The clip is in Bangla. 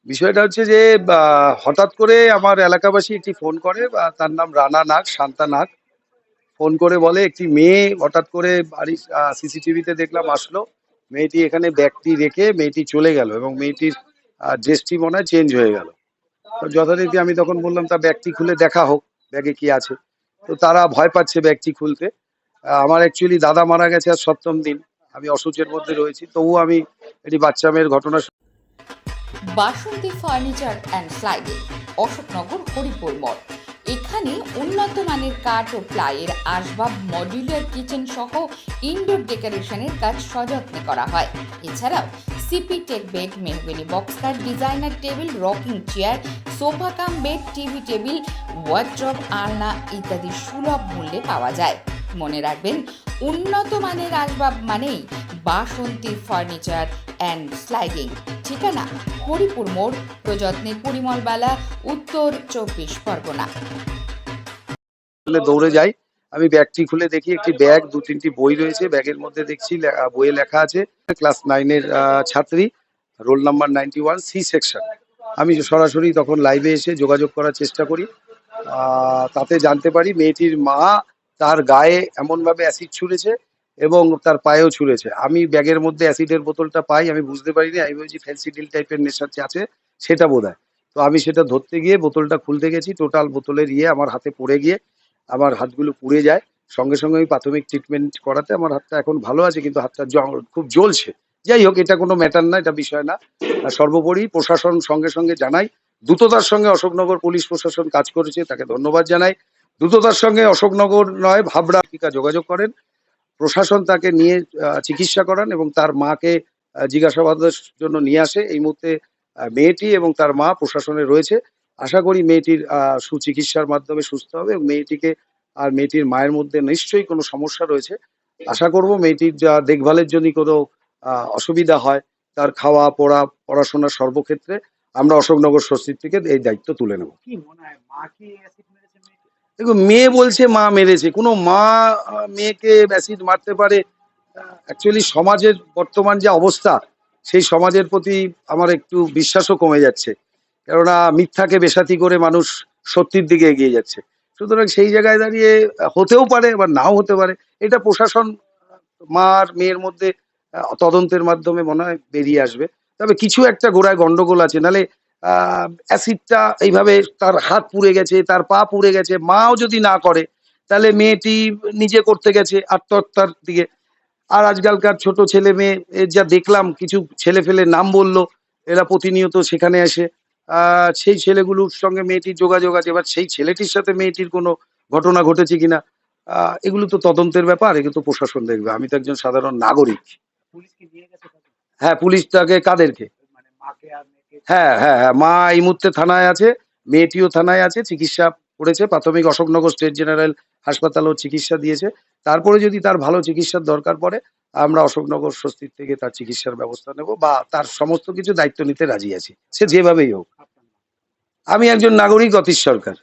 বিষয়টা হচ্ছে যে হঠাৎ করে আমার এলাকাবাসী একটি ফোন করে, তার নাম রানা নাগ, শান্তা নাগ। ফোন করে বলে একটি মেয়ে হঠাৎ করে বাড়ির সিসিটিভিতে দেখলাম আসলো। মেয়েটি এখানে ব্যাগটি রেখে মেয়েটি চলে গেল এবং মেয়েটির ড্রেসটি মনে হয় চেঞ্জ হয়ে গেল। তো যথারীতি আমি তখন বললাম তা ব্যাগটি খুলে দেখা হোক, ব্যাগে কি আছে। তো তারা ভয় পাচ্ছে ব্যাগটি খুলতে। আমার অ্যাকচুয়ালি দাদা মারা গেছে আজ ৭ম দিন। আমি অসুচের মধ্যে রয়েছি, তবুও আমি একটি বাচ্চা মেয়ের ঘটনা। Basanti furniture and sliding, Ashoknagar, Haripur মোড়। এখানে উন্নত মানের কাঠ ও প্লাইয়ের আসবাব, মডিউলার কিচেন সহ ইনডোর ডেকোরেশনের কাজ সযত্নে করা হয়। এছাড়াও CP teak bed, mahogany box cut, designer table, rocking chair, sofa cum bed, TV table, wardrobe, আলনা ইত্যাদি সুলভ মূল্যে পাওয়া যায়। মনে রাখবেন, উন্নত মানের আসবাব মানেই বাসন্তী ফার্নিচার অ্যান্ড স্লাইডিং। ঠিকানা হরিপুর মোড়, প্রযত্নে পরিমলবালা, উত্তর ২৪ পরগনা। দৌড়ে যাই। আমি ব্যাগটি খুলে দেখি একটি ব্যাগ, ২-৩টি বই রয়েছে। ব্যাগের মধ্যে দেখছি বইয়ে লেখা আছে ক্লাস 9 এর ছাত্রী, রোল নাম্বার 91, সি সেকশন। আমি সরাসরি তখন লাইভে এসে যোগাযোগ করার চেষ্টা করি। তাতে জানতে পারি মেয়েটির মা তার গায়ে এমনভাবে অ্যাসিড ছুঁড়েছে এবং তার পায়েও ছুঁড়েছে। আমি ব্যাগের মধ্যে অ্যাসিডের বোতলটা পাই, আমি বুঝতে পারিনি। আমি ভেবেছি ফেন্সিডিল টাইপের নেশা আছে, সেটা বোধহয়। তো আমি সেটা ধরতে গিয়ে বোতলটা খুলতে গেছি, টোটাল বোতলের আমার হাতে পড়ে গিয়ে আমার হাতগুলো পুড়ে যায়। সঙ্গে সঙ্গে আমি প্রাথমিক ট্রিটমেন্ট করাতে আমার হাতটা এখন ভালো আছে, কিন্তু হাতটা খুব জ্বলছে। যাই হোক, এটা কোনো ম্যাটার না, এটা বিষয় না। সর্বোপরি প্রশাসন সঙ্গে সঙ্গে জানাই, দ্রুততার সঙ্গে অশোকনগর পুলিশ প্রশাসন কাজ করেছে, তাকে ধন্যবাদ জানাই। দ্রুততার সঙ্গে অশোকনগর নয়, ভাবড়া যোগাযোগ করেন, প্রশাসন তাকে নিয়ে চিকিৎসা করান এবং তার মাকে জিজ্ঞাসাবাদের জন্য নিয়ে আসে। এই মুহূর্তে মেয়েটি এবং তার মা প্রশাসনে রয়েছে। আশা করি মেয়েটির সুচিকিৎসার মাধ্যমে সুস্থ হবে এবং মেয়েটিকে আর মেয়েটির মায়ের মধ্যে নিশ্চয়ই কোনো সমস্যা রয়েছে। আশা করব মেয়েটির যা দেখভালের জন্য কোনো অসুবিধা হয়, তার খাওয়া পড়া, পড়াশোনা সর্বক্ষেত্রে আমরা অশোকনগর স্বস্তির থেকে এই দায়িত্ব তুলে নেব। কি মনে হয় মা কি অ্যাসিড মেরেছে মেয়েকে? দেখুন, মেয়ে বলছে মা মেরেছে। কোনো মা মেয়েকে অ্যাসিড মারতে পারে? অ্যাকচুয়ালি সমাজের বর্তমান যে অবস্থা, সেই সমাজের প্রতি আমার একটু বিশ্বাসও কমে যাচ্ছে। কেননা মিথ্যাকে বেসাতি করে মানুষ সত্যির দিকে এগিয়ে যাচ্ছে। সুতরাং সেই জায়গায় দাঁড়িয়ে হতেও পারে, আবার নাও হতে পারে। এটা প্রশাসন মা আর মেয়ের মধ্যে তদন্তের মাধ্যমে মনে হয় বেরিয়ে আসবে। তবে কিছু একটা গোড়ায় গন্ডগোল আছে। নাহলে অ্যাসিডটা এইভাবে তার হাত পুড়ে গেছে, তার পা পুড়ে গেছে, মাও যদি না করে, তাহলে মেয়েটি নিজে করতে গেছে আত্মহত্যার দিকে। আর আজকালকার ছোট ছেলে মেয়ে যা দেখলাম, কিছু ছেলে ফেলে নাম বললো, এরা প্রতিনিয়ত সেখানে আসে। সেই ছেলেগুলোর সঙ্গে মেয়েটির যোগাযোগ আছে। এবার সেই ছেলেটির সাথে মেয়েটির কোনো ঘটনা ঘটেছে কিনা, এগুলো তো তদন্তের ব্যাপার, এগুলো তো প্রশাসন দেখবে। আমি তো একজন সাধারণ নাগরিক। পুলিশ কি নিয়ে গেছে তাকে? হ্যাঁ, পুলিশ তাকে কাদেরকে? মানে মাকে আর মেয়েকে? হ্যাঁ, হ্যাঁ, হ্যাঁ। মা এই মুহূর্তে থানায় আছে, মেয়েটিও থানায় আছে, চিকিৎসা করেছে। প্রাথমিক অশোকনগর স্টেট জেনারেল হাসপাতালেও চিকিৎসা দিয়েছে। তারপরে যদি তার ভালো চিকিৎসার দরকার পড়ে, আমরা অশোকনগর স্বস্তির থেকে তার চিকিৎসার ব্যবস্থা নেব বা তার সমস্ত কিছু দায়িত্ব নিতে রাজি আছি, সে যেভাবেই হোক। আপনার নাম? আমি একজন নাগরিক, অতীশ সরকার।